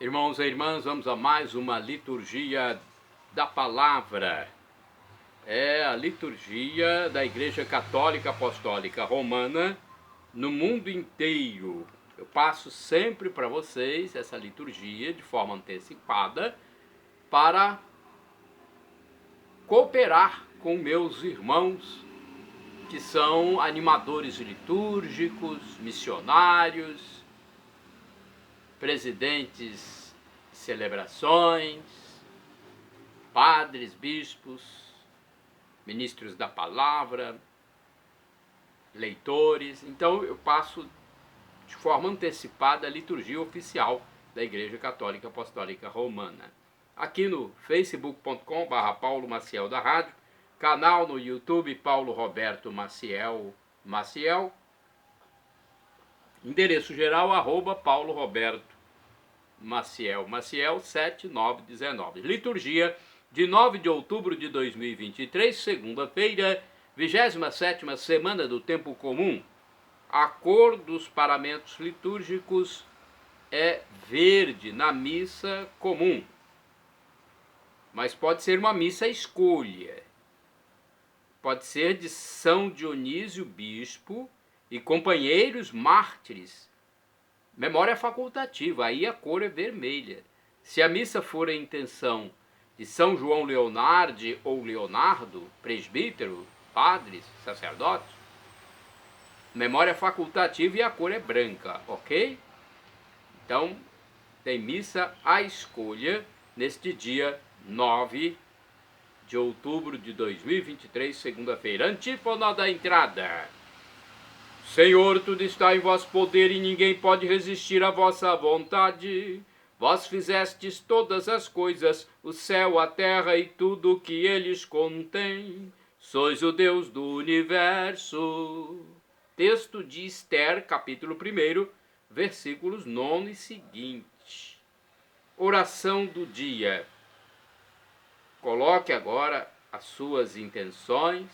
Irmãos e irmãs, vamos a mais uma liturgia da palavra. É a liturgia da Igreja Católica Apostólica Romana no mundo inteiro. Eu passo sempre para vocês essa liturgia de forma antecipada para cooperar com meus irmãos que são animadores litúrgicos, missionários, presidentes de celebrações, padres, bispos, ministros da palavra, leitores. Então eu passo de forma antecipada a liturgia oficial da Igreja Católica Apostólica Romana. Aqui no facebook.com/Paulo Maciel da Rádio, canal no YouTube Paulo Roberto Maciel, endereço geral @Paulo Roberto Maciel 7919. Liturgia de 9 de outubro de 2023, segunda-feira, 27ª semana do tempo comum. A cor dos paramentos litúrgicos é verde na missa comum, mas pode ser uma missa escolha. Pode ser de São Dionísio Bispo e companheiros mártires. Memória facultativa, aí a cor é vermelha. Se a missa for a intenção de São João Leonardi ou Leonardo, presbítero, padres, sacerdotes, memória facultativa e a cor é branca, ok? Então, tem missa à escolha neste dia 9 de outubro de 2023, segunda-feira. Antífona da entrada. Senhor, tudo está em vosso poder e ninguém pode resistir à vossa vontade. Vós fizestes todas as coisas, o céu, a terra e tudo o que eles contêm. Sois o Deus do universo. Texto de Esther, capítulo 1, versículos 9 e seguinte. Oração do dia. Coloque agora as suas intenções.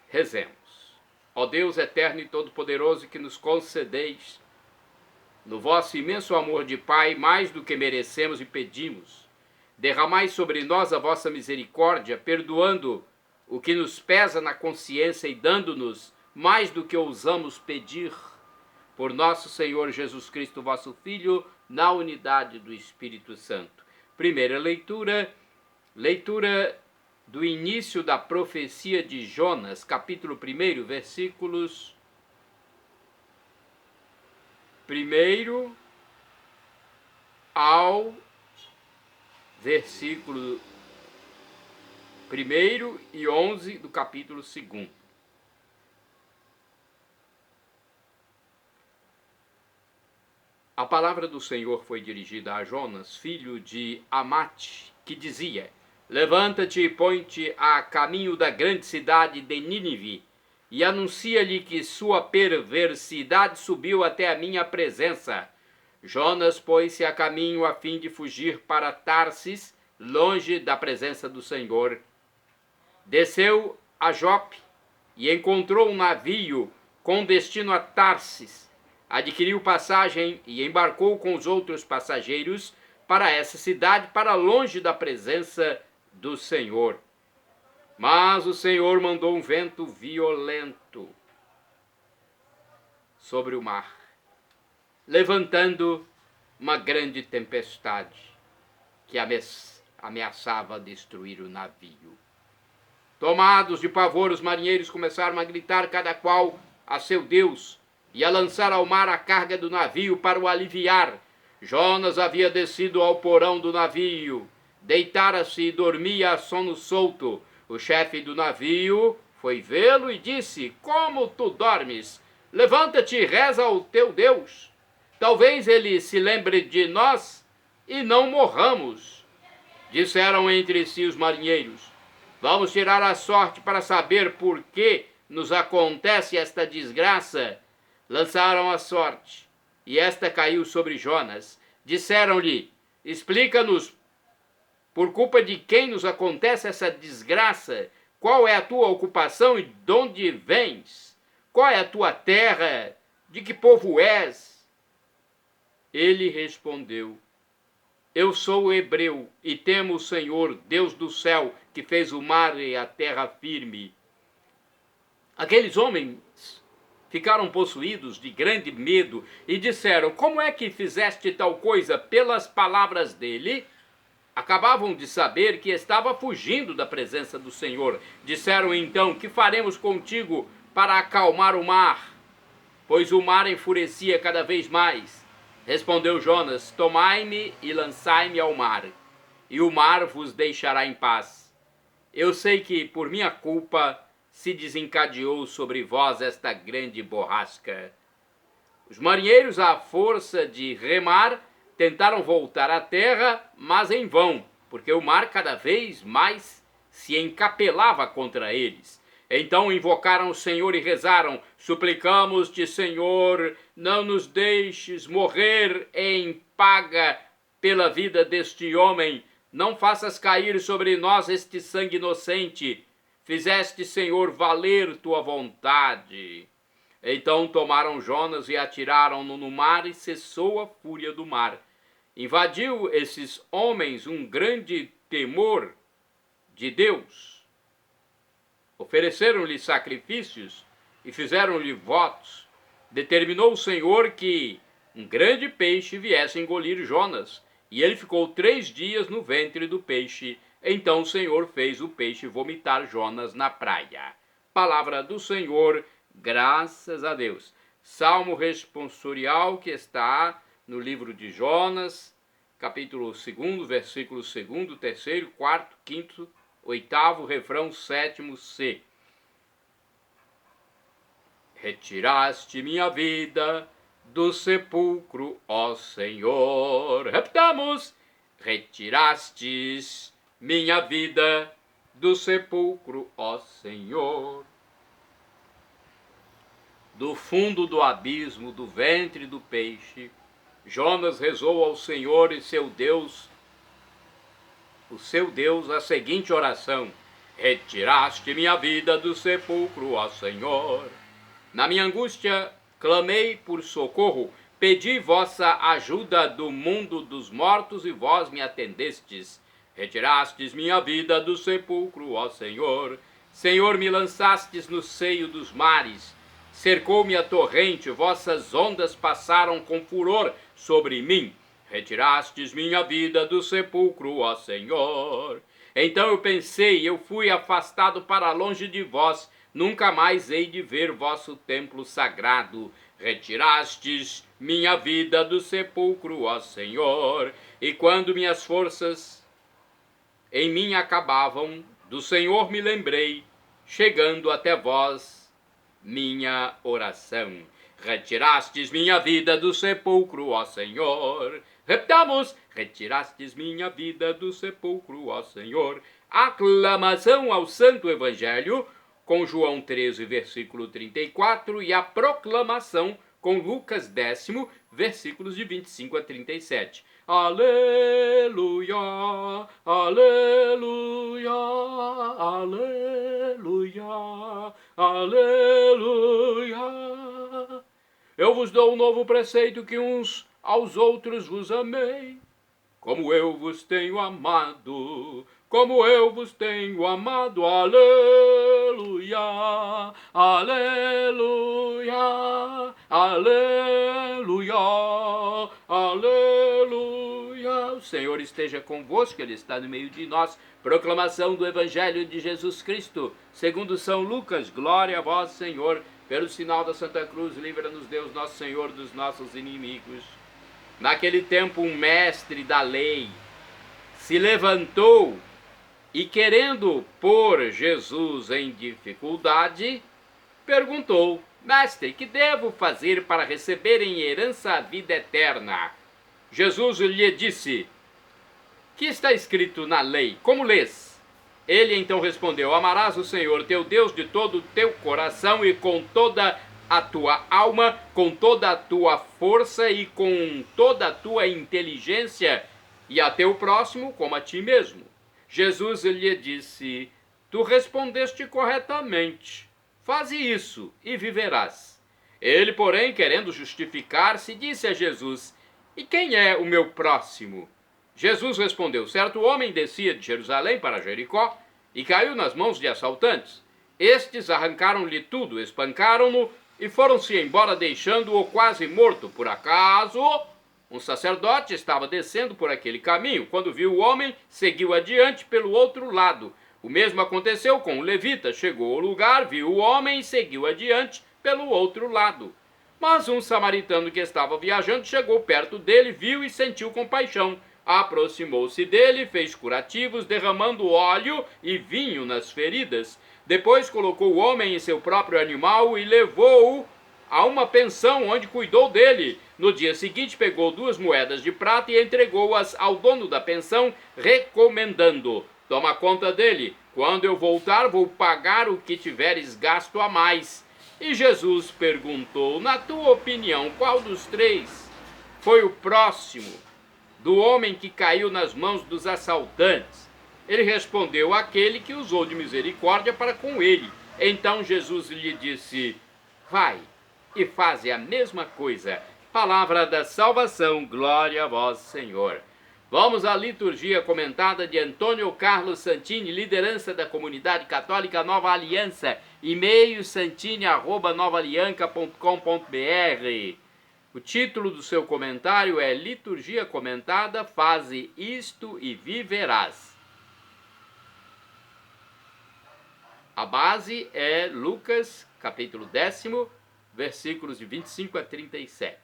Rezemos. Ó Deus eterno e todo-poderoso, que nos concedeis, no vosso imenso amor de Pai, mais do que merecemos e pedimos, derramai sobre nós a vossa misericórdia, perdoando o que nos pesa na consciência e dando-nos mais do que ousamos pedir, por nosso Senhor Jesus Cristo, vosso Filho, na unidade do Espírito Santo. Primeira leitura do início da profecia de Jonas, capítulo 1, versículos 1 ao versículo 1 e 11 do capítulo 2. A palavra do Senhor foi dirigida a Jonas, filho de Amate, que dizia: Levanta-te e põe-te a caminho da grande cidade de Nínive, e anuncia-lhe que sua perversidade subiu até a minha presença. Jonas pôs-se a caminho a fim de fugir para Tarsis, longe da presença do Senhor. Desceu a Jope e encontrou um navio com destino a Tarsis. Adquiriu passagem e embarcou com os outros passageiros para essa cidade, para longe da presença do Senhor. Mas o Senhor mandou um vento violento sobre o mar, levantando uma grande tempestade que ameaçava destruir o navio. Tomados de pavor, os marinheiros começaram a gritar, cada qual a seu Deus, e a lançar ao mar a carga do navio para o aliviar. Jonas havia descido ao porão do navio, deitara-se e dormia a sono solto. O chefe do navio foi vê-lo e disse: Como tu dormes? Levanta-te e reza ao teu Deus. Talvez ele se lembre de nós e não morramos. Disseram entre si os marinheiros: Vamos tirar a sorte para saber por que nos acontece esta desgraça. Lançaram a sorte, e esta caiu sobre Jonas. Disseram-lhe: Explica-nos, por culpa de quem nos acontece essa desgraça? Qual é a tua ocupação e de onde vens? Qual é a tua terra? De que povo és? Ele respondeu: Eu sou hebreu e temo o Senhor, Deus do céu, que fez o mar e a terra firme. Aqueles homens ficaram possuídos de grande medo e disseram: Como é que fizeste tal coisa? Pelas palavras dele, acabavam de saber que estava fugindo da presença do Senhor. Disseram então: Que faremos contigo para acalmar o mar? Pois o mar enfurecia cada vez mais. Respondeu Jonas: Tomai-me e lançai-me ao mar, e o mar vos deixará em paz. Eu sei que por minha culpa se desencadeou sobre vós esta grande borrasca. Os marinheiros, à força de remar, tentaram voltar à terra, mas em vão, porque o mar cada vez mais se encapelava contra eles. Então invocaram o Senhor e rezaram: Suplicamos-te, Senhor, não nos deixes morrer em paga pela vida deste homem. Não faças cair sobre nós este sangue inocente. Fizeste, Senhor, valer tua vontade. Então tomaram Jonas e atiraram-no no mar, e cessou a fúria do mar. Invadiu esses homens um grande temor de Deus. Ofereceram-lhe sacrifícios e fizeram-lhe votos. Determinou o Senhor que um grande peixe viesse engolir Jonas, e ele ficou 3 dias no ventre do peixe. Então o Senhor fez o peixe vomitar Jonas na praia. Palavra do Senhor, graças a Deus. Salmo responsorial que está no livro de Jonas, capítulo 2, versículo 2º, 3º, 4º, 5º, 8º, refrão 7º, C. Retiraste minha vida do sepulcro, ó Senhor. Repitamos: retirastes minha vida do sepulcro, ó Senhor. Do fundo do abismo, do ventre do peixe, Jonas rezou ao Senhor e seu Deus, a seguinte oração: retiraste minha vida do sepulcro, ó Senhor. Na minha angústia, clamei por socorro, pedi vossa ajuda do mundo dos mortos e vós me atendestes. Retirastes minha vida do sepulcro, ó Senhor. Senhor, me lançastes no seio dos mares, cercou-me a torrente, vossas ondas passaram com furor sobre mim. Retirastes minha vida do sepulcro, ó Senhor. Então eu pensei, eu fui afastado para longe de vós, nunca mais hei de ver vosso templo sagrado. Retirastes minha vida do sepulcro, ó Senhor. E quando minhas forças em mim acabavam, do Senhor me lembrei, chegando até vós minha oração. Retirastes minha vida do sepulcro, ó Senhor. Repitamos: retirastes minha vida do sepulcro, ó Senhor. Aclamação ao Santo Evangelho com João 13, versículo 34, e a proclamação com Lucas 10, versículos de 25 a 37. Aleluia, aleluia, aleluia, aleluia. Eu vos dou um novo preceito, que uns aos outros vos amei, como eu vos tenho amado, como eu vos tenho amado. Aleluia, aleluia, aleluia, aleluia. O Senhor esteja convosco, Ele está no meio de nós. Proclamação do Evangelho de Jesus Cristo, segundo São Lucas. Glória a vós, Senhor. Pelo sinal da Santa Cruz, livra-nos Deus nosso Senhor dos nossos inimigos. Naquele tempo, um mestre da lei se levantou e, querendo pôr Jesus em dificuldade, perguntou: Mestre, que devo fazer para receber em herança a vida eterna? Jesus lhe disse: Que está escrito na lei? Como lês? Ele então respondeu: Amarás o Senhor teu Deus de todo o teu coração e com toda a tua alma, com toda a tua força e com toda a tua inteligência, e a teu próximo como a ti mesmo. Jesus lhe disse: Tu respondeste corretamente. Faze isso e viverás. Ele, porém, querendo justificar-se, disse a Jesus: E quem é o meu próximo? Jesus respondeu: certo homem descia de Jerusalém para Jericó e caiu nas mãos de assaltantes. Estes arrancaram-lhe tudo, espancaram-no e foram-se embora, deixando-o quase morto. Por acaso, um sacerdote estava descendo por aquele caminho. Quando viu o homem, seguiu adiante pelo outro lado. O mesmo aconteceu com o levita. Chegou ao lugar, viu o homem e seguiu adiante pelo outro lado. Mas um samaritano que estava viajando chegou perto dele, viu e sentiu compaixão. Aproximou-se dele, fez curativos, derramando óleo e vinho nas feridas. Depois colocou o homem em seu próprio animal e levou-o a uma pensão onde cuidou dele. No dia seguinte pegou 2 moedas de prata e entregou-as ao dono da pensão, recomendando: toma conta dele, quando eu voltar vou pagar o que tiveres gasto a mais. E Jesus perguntou: na tua opinião, qual dos 3 foi o próximo do homem que caiu nas mãos dos assaltantes? Ele respondeu: aquele que usou de misericórdia para com ele. Então Jesus lhe disse: vai e faze a mesma coisa. Palavra da salvação, glória a vós, Senhor. Vamos à liturgia comentada de Antônio Carlos Santini, liderança da Comunidade Católica Nova Aliança, e-mail santini@novaalianca.com.br. O título do seu comentário é Liturgia Comentada, faze isto e viverás. A base é Lucas, capítulo 10, versículos de 25 a 37.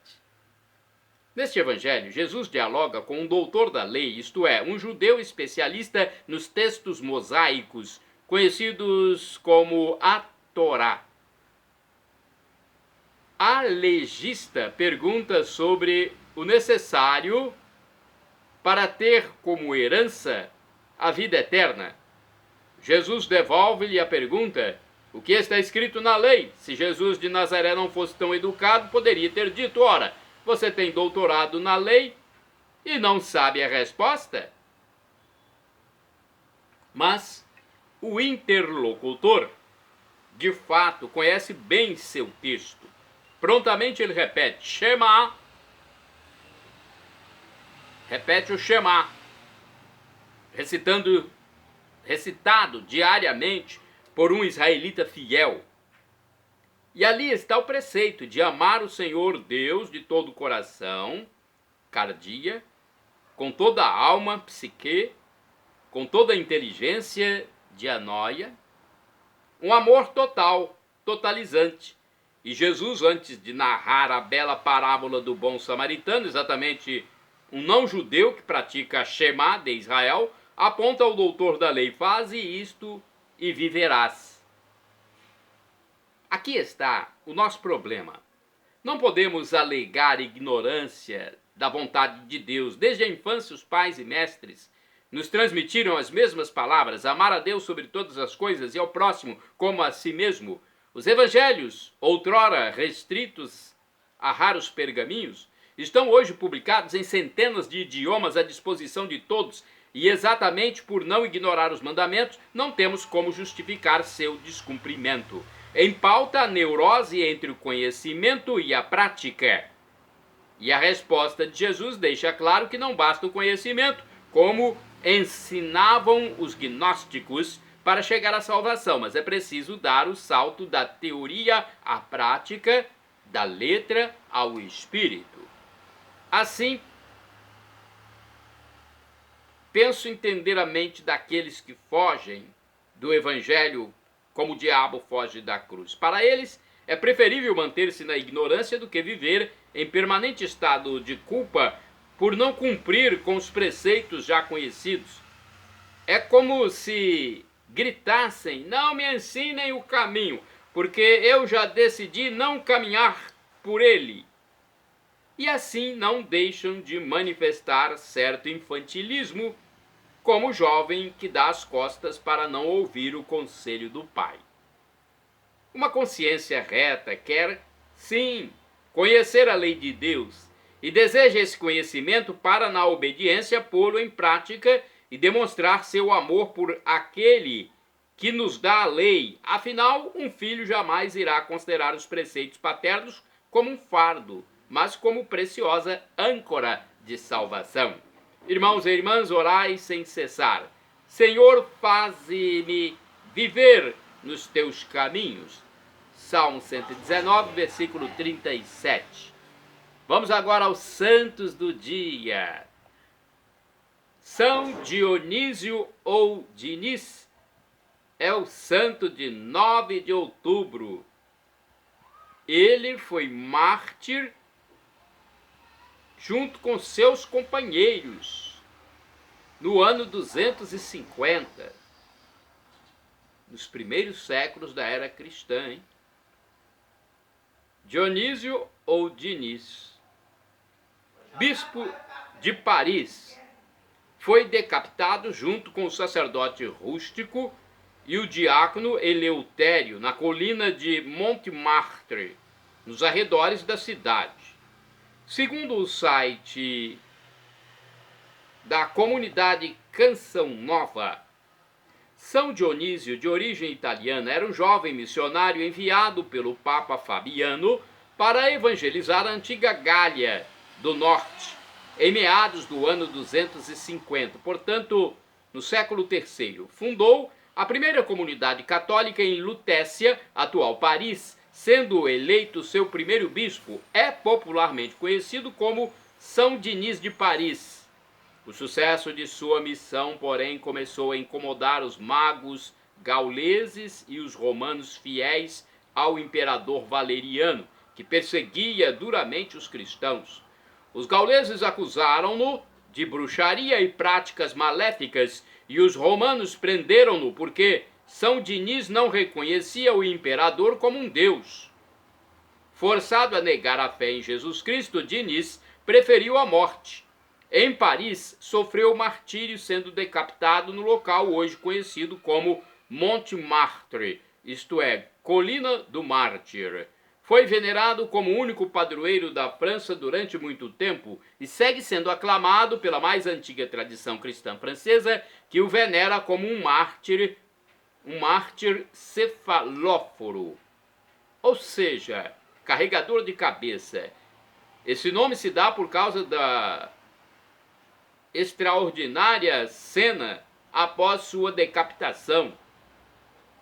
Neste evangelho, Jesus dialoga com um doutor da lei, isto é, um judeu especialista nos textos mosaicos, conhecidos como a Torá. A legista pergunta sobre o necessário para ter como herança a vida eterna. Jesus devolve-lhe a pergunta: o que está escrito na lei? Se Jesus de Nazaré não fosse tão educado, poderia ter dito: ora, você tem doutorado na lei e não sabe a resposta? Mas o interlocutor, de fato, conhece bem seu texto. Prontamente ele repete: Shema. Repete o Shema, recitado diariamente por um israelita fiel. E ali está o preceito de amar o Senhor Deus de todo o coração, cardia, com toda a alma, psique, com toda a inteligência, dianoia, um amor total, totalizante. E Jesus, antes de narrar a bela parábola do bom samaritano, exatamente um não-judeu que pratica a Shema de Israel, aponta ao doutor da lei: faze isto e viverás. Aqui está o nosso problema. Não podemos alegar ignorância da vontade de Deus. Desde a infância, os pais e mestres nos transmitiram as mesmas palavras: amar a Deus sobre todas as coisas e ao próximo como a si mesmo. Os evangelhos, outrora restritos a raros pergaminhos, estão hoje publicados em centenas de idiomas à disposição de todos, e exatamente por não ignorar os mandamentos, não temos como justificar seu descumprimento. Em pauta, a neurose entre o conhecimento e a prática. E a resposta de Jesus deixa claro que não basta o conhecimento, como ensinavam os gnósticos, para chegar à salvação, mas é preciso dar o salto da teoria à prática, da letra ao espírito. Assim, penso entender a mente daqueles que fogem do evangelho como o diabo foge da cruz. Para eles, é preferível manter-se na ignorância do que viver em permanente estado de culpa por não cumprir com os preceitos já conhecidos. É como se gritassem: não me ensinem o caminho, porque eu já decidi não caminhar por ele. E assim não deixam de manifestar certo infantilismo, como o jovem que dá as costas para não ouvir o conselho do pai. Uma consciência reta quer, sim, conhecer a lei de Deus e deseja esse conhecimento para, na obediência, pô-lo em prática e demonstrar seu amor por aquele que nos dá a lei. Afinal, um filho jamais irá considerar os preceitos paternos como um fardo, mas como preciosa âncora de salvação. Irmãos e irmãs, orai sem cessar. Senhor, faze-me viver nos teus caminhos. Salmo 119, versículo 37. Vamos agora aos santos do dia. São Dionísio ou Dinis é o santo de 9 de outubro. Ele foi mártir junto com seus companheiros no ano 250, nos primeiros séculos da era cristã, hein? Dionísio ou Dinis, bispo de Paris, foi decapitado junto com o sacerdote Rústico e o diácono Eleutério na colina de Montmartre, nos arredores da cidade. Segundo o site da comunidade Canção Nova, São Dionísio, de origem italiana, era um jovem missionário enviado pelo Papa Fabiano para evangelizar a antiga Gália do Norte, em meados do ano 250, portanto, no século III. Fundou a primeira comunidade católica em Lutécia, atual Paris, sendo eleito seu primeiro bispo. É popularmente conhecido como São Dinis de Paris. O sucesso de sua missão, porém, começou a incomodar os magos gauleses e os romanos fiéis ao imperador Valeriano, que perseguia duramente os cristãos. Os gauleses acusaram-no de bruxaria e práticas maléficas, e os romanos prenderam-no porque São Dinis não reconhecia o imperador como um deus. Forçado a negar a fé em Jesus Cristo, Dinis preferiu a morte. Em Paris, sofreu martírio, sendo decapitado no local hoje conhecido como Montmartre, isto é, Colina do Mártir. Foi venerado como o único padroeiro da França durante muito tempo e segue sendo aclamado pela mais antiga tradição cristã francesa, que o venera como um mártir cefalóforo, ou seja, carregador de cabeça. Esse nome se dá por causa da extraordinária cena após sua decapitação.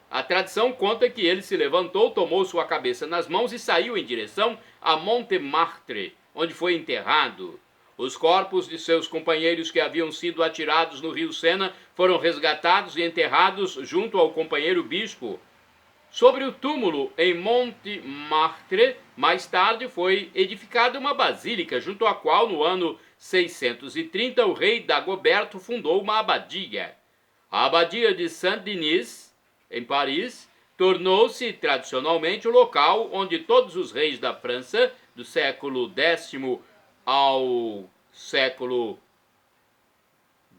A tradição conta que ele se levantou, tomou sua cabeça nas mãos e saiu em direção a Montmartre, onde foi enterrado. Os corpos de seus companheiros que haviam sido atirados no rio Sena foram resgatados e enterrados junto ao companheiro bispo. Sobre o túmulo em Montmartre, mais tarde foi edificada uma basílica, junto à qual, no ano 630, o rei Dagoberto fundou uma abadia. A abadia de Saint-Denis, em Paris, tornou-se tradicionalmente o local onde todos os reis da França, do século X ao século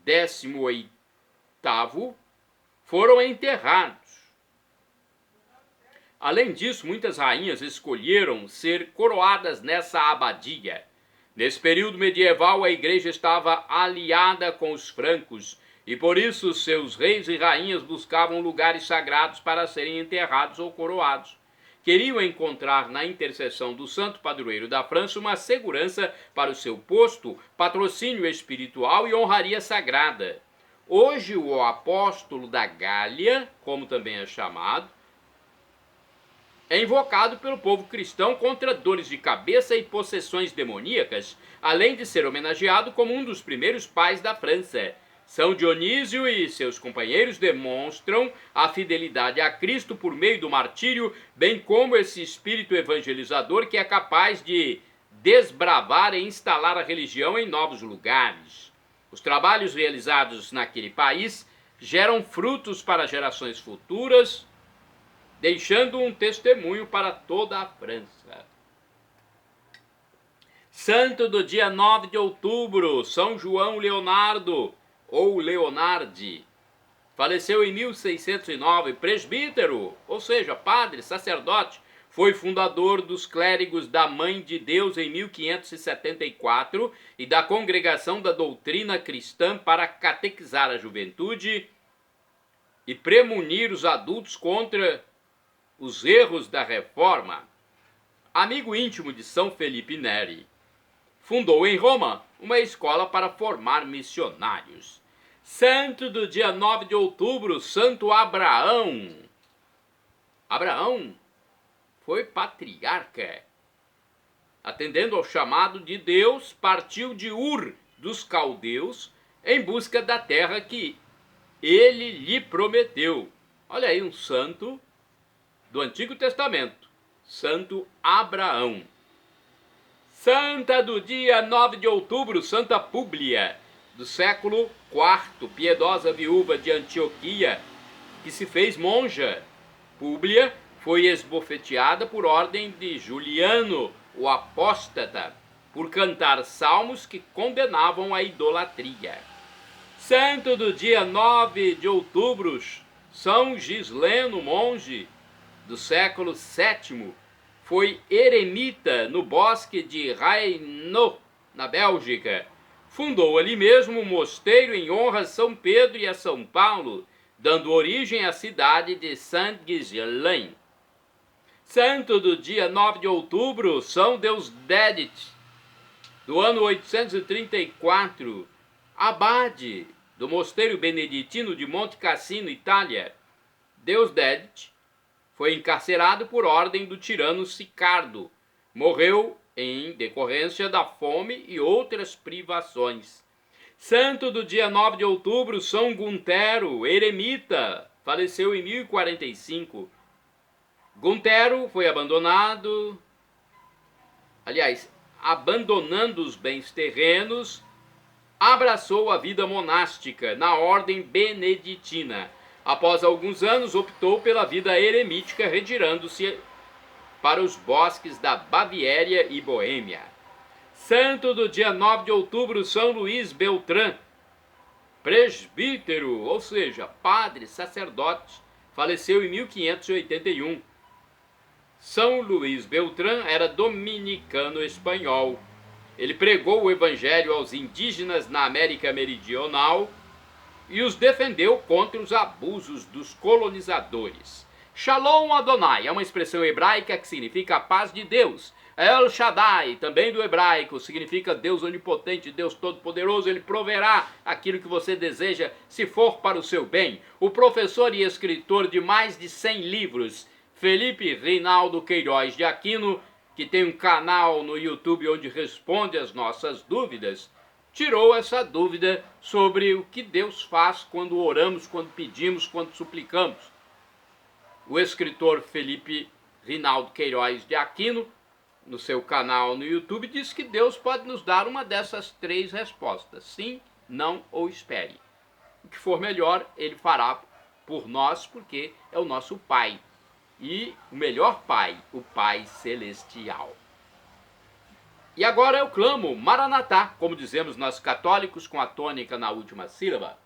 XVIII, foram enterrados. Além disso, muitas rainhas escolheram ser coroadas nessa abadia. Nesse período medieval, a igreja estava aliada com os francos, e por isso seus reis e rainhas buscavam lugares sagrados para serem enterrados ou coroados. Queriam encontrar na intercessão do santo padroeiro da França uma segurança para o seu posto, patrocínio espiritual e honraria sagrada. Hoje o apóstolo da Gália, como também é chamado, é invocado pelo povo cristão contra dores de cabeça e possessões demoníacas, além de ser homenageado como um dos primeiros pais da França. São Dionísio e seus companheiros demonstram a fidelidade a Cristo por meio do martírio, bem como esse espírito evangelizador que é capaz de desbravar e instalar a religião em novos lugares. Os trabalhos realizados naquele país geram frutos para gerações futuras, deixando um testemunho para toda a França. Santo do dia 9 de outubro, São João Leonardo, ou Leonardi, faleceu em 1609, presbítero, ou seja, padre, sacerdote, foi fundador dos clérigos da Mãe de Deus em 1574 e da Congregação da Doutrina Cristã para catequizar a juventude e premunir os adultos contra os erros da reforma. amigo íntimo de São Felipe Neri. Fundou em Roma uma escola para formar missionários. Santo do dia 9 de outubro, Santo Abraão. Abraão foi patriarca. Atendendo ao chamado de Deus, partiu de Ur dos caldeus em busca da terra que ele lhe prometeu. Olha aí um santo do Antigo Testamento, Santo Abraão. Santa do dia 9 de outubro, Santa Públia, do século IV, piedosa viúva de Antioquia, que se fez monja. Públia foi esbofeteada por ordem de Juliano, o apóstata, por cantar salmos que condenavam a idolatria. Santo do dia 9 de outubro, São Gisleno, monge, do século VII, foi eremita no bosque de Hainaut, na Bélgica. Fundou ali mesmo um mosteiro em honra a São Pedro e a São Paulo, dando origem à cidade de Saint-Ghislain. Santo do dia 9 de outubro, São Deusdedit, do ano 834, abade do mosteiro beneditino de Monte Cassino, Itália. Deusdedit foi encarcerado por ordem do tirano Sicardo. Morreu em decorrência da fome e outras privações. Santo do dia 9 de outubro, São Guntero, eremita, faleceu em 1045. Guntero foi abandonando os bens terrenos, abraçou a vida monástica na ordem beneditina. Após alguns anos, optou pela vida eremítica, retirando-se para os bosques da Baviera e Boêmia. Santo do dia 9 de outubro, São Luís Beltrán, presbítero, ou seja, padre, sacerdote, faleceu em 1581. São Luís Beltrán era dominicano espanhol. Ele pregou o evangelho aos indígenas na América Meridional e os defendeu contra os abusos dos colonizadores. Shalom Adonai é uma expressão hebraica que significa a paz de Deus. El Shaddai, também do hebraico, significa Deus onipotente, Deus todo-poderoso. Ele proverá aquilo que você deseja, se for para o seu bem. O professor e escritor de mais de 100 livros, Felipe Reinaldo Queiroz de Aquino, que tem um canal no YouTube onde responde as nossas dúvidas, tirou essa dúvida sobre o que Deus faz quando oramos, quando pedimos, quando suplicamos. O escritor Felipe Reinaldo Queiroz de Aquino, no seu canal no YouTube, diz que Deus pode nos dar uma dessas 3 respostas: sim, não ou espere. O que for melhor, Ele fará por nós, porque é o nosso Pai. E o melhor Pai, o Pai Celestial. E agora eu clamo Maranatá, como dizemos nós católicos, com a tônica na última sílaba.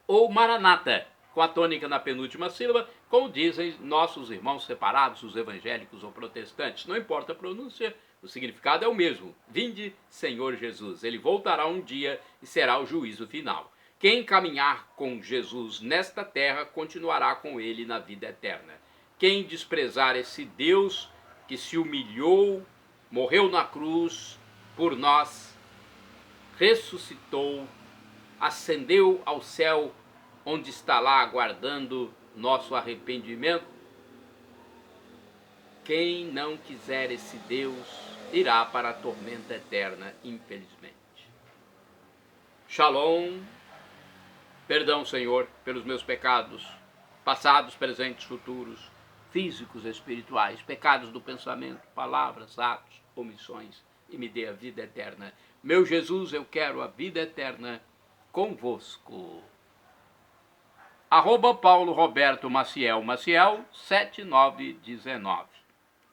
Ou Maranata, com a tônica na penúltima sílaba, como dizem nossos irmãos separados, os evangélicos ou protestantes. Não importa a pronúncia, o significado é o mesmo. Vinde, Senhor Jesus. Ele voltará um dia e será o juízo final. Quem caminhar com Jesus nesta terra, continuará com ele na vida eterna. Quem desprezar esse Deus que se humilhou, morreu na cruz por nós, ressuscitou, ascendeu ao céu, onde está lá aguardando nosso arrependimento. Quem não quiser esse Deus irá para a tormenta eterna, infelizmente. Shalom. Perdão, Senhor, pelos meus pecados, passados, presentes, futuros, físicos, espirituais, pecados do pensamento, palavras, atos, omissões, e me dê a vida eterna. Meu Jesus, eu quero a vida eterna convosco. @ Paulo Roberto Maciel, 7919.